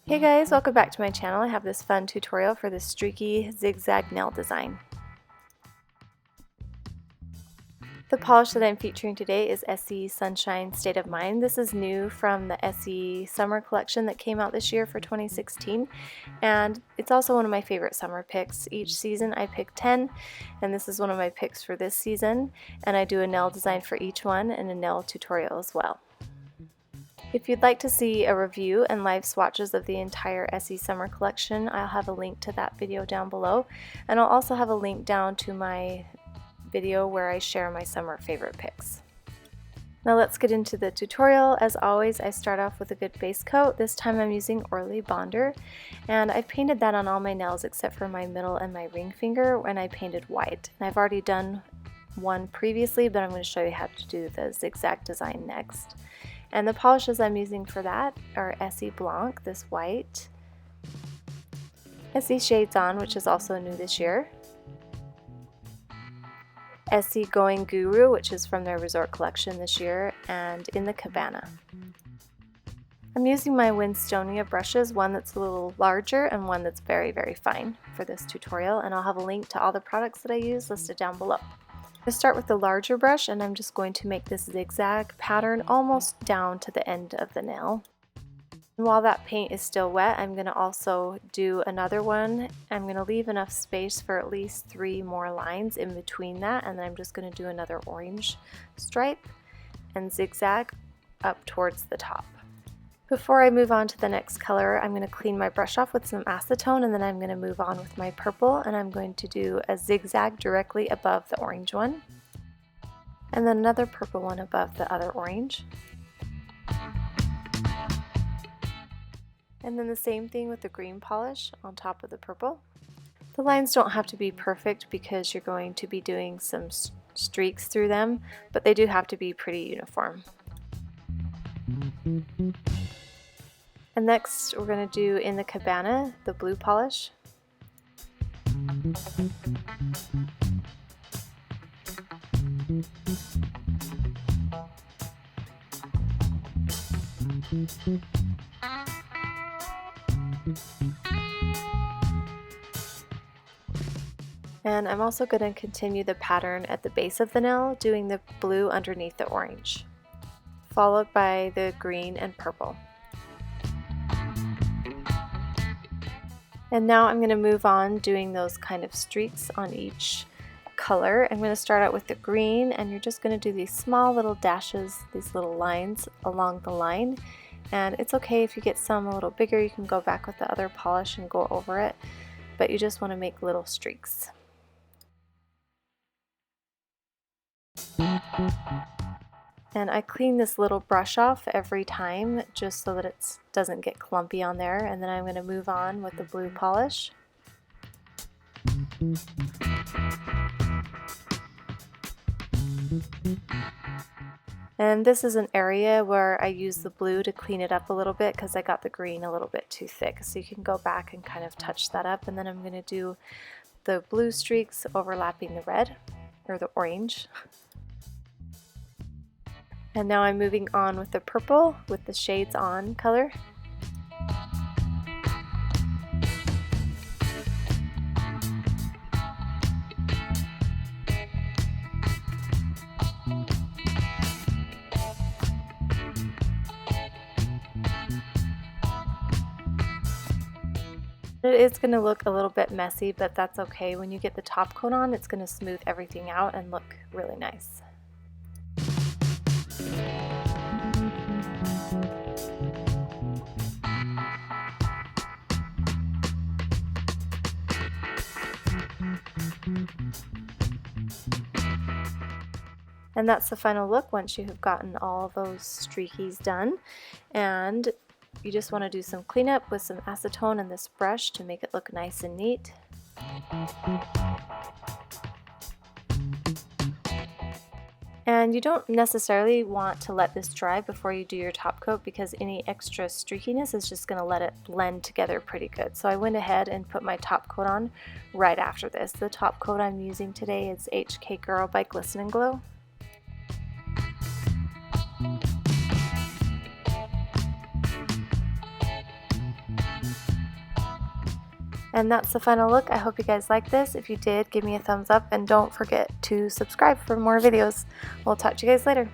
Hey guys, welcome back to my channel. I have this fun tutorial for the Streaky Zig Zag nail design. The polish that I'm featuring today is Essie Sunshine State of Mind. This is new from the Essie Summer collection that came out this year for 2016, and it's also one of my favorite summer picks. Each season I pick 10, and this is one of my picks for this season, and I do a nail design for each one and a nail tutorial as well. If you'd like to see a review and live swatches of the entire Essie Summer collection, I'll have a link to that video down below, and I'll also have a link down to my video where I share my summer favorite picks. Now let's get into the tutorial. As always, I start off with a good base coat. This time I'm using ORLY Bonder, and I've painted that on all my nails except for my middle and my ring finger when I painted white. And I've already done one previously, but I'm going to show you how to do the zigzag design next. And the polishes I'm using for that are Essie Blanc, this white, Essie Shades On, which is also new this year, Essie Going Guru, which is from their resort collection this year, and In The Cabana. I'm using my Winstonia brushes, one that's a little larger and one that's very, very fine for this tutorial, and I'll have a link to all the products that I use listed down below. I'm going to start with the larger brush, and I'm just going to make this zigzag pattern almost down to the end of the nail. And while that paint is still wet, I'm going to also do another one. I'm going to leave enough space for at least 3 more lines in between that, and then I'm just going to do another orange stripe and zigzag up towards the top. Before I move on to the next color, I'm going to clean my brush off with some acetone, and then I'm going to move on with my purple, and I'm going to do a zigzag directly above the orange one, and then another purple one above the other orange. And then the same thing with the green polish on top of the purple. The lines don't have to be perfect because you're going to be doing some streaks through them, but they do have to be pretty uniform. And next we're going to do In The Cabana, the blue polish. And I'm also going to continue the pattern at the base of the nail, doing the blue underneath the orange, followed by the green and purple. And now I'm going to move on doing those kind of streaks on each color. I'm going to start out with the green, and you're just going to do these small little dashes, these little lines along the line. And it's okay if you get some a little bigger, you can go back with the other polish and go over it, but you just want to make little streaks. And I clean this little brush off every time just so that it doesn't get clumpy on there. And then I'm going to move on with the blue polish. And this is an area where I use the blue to clean it up a little bit because I got the green a little bit too thick. So you can go back and kind of touch that up. And then I'm going to do the blue streaks overlapping the red, or the orange. And now I'm moving on with the purple with the Shades On color. It is going to look a little bit messy, but that's okay. When you get the top coat on, it's going to smooth everything out and look really nice. And that's the final look once you have gotten all those streakies done. And you just want to do some cleanup with some acetone and this brush to make it look nice and neat. And you don't necessarily want to let this dry before you do your top coat because any extra streakiness is just going to let it blend together pretty good. So I went ahead and put my top coat on right after this. The top coat I'm using today is HK Girl by Glisten and Glow. And that's the final look. I hope you guys like this. If you did, give me a thumbs up and don't forget to subscribe for more videos. We'll talk to you guys later.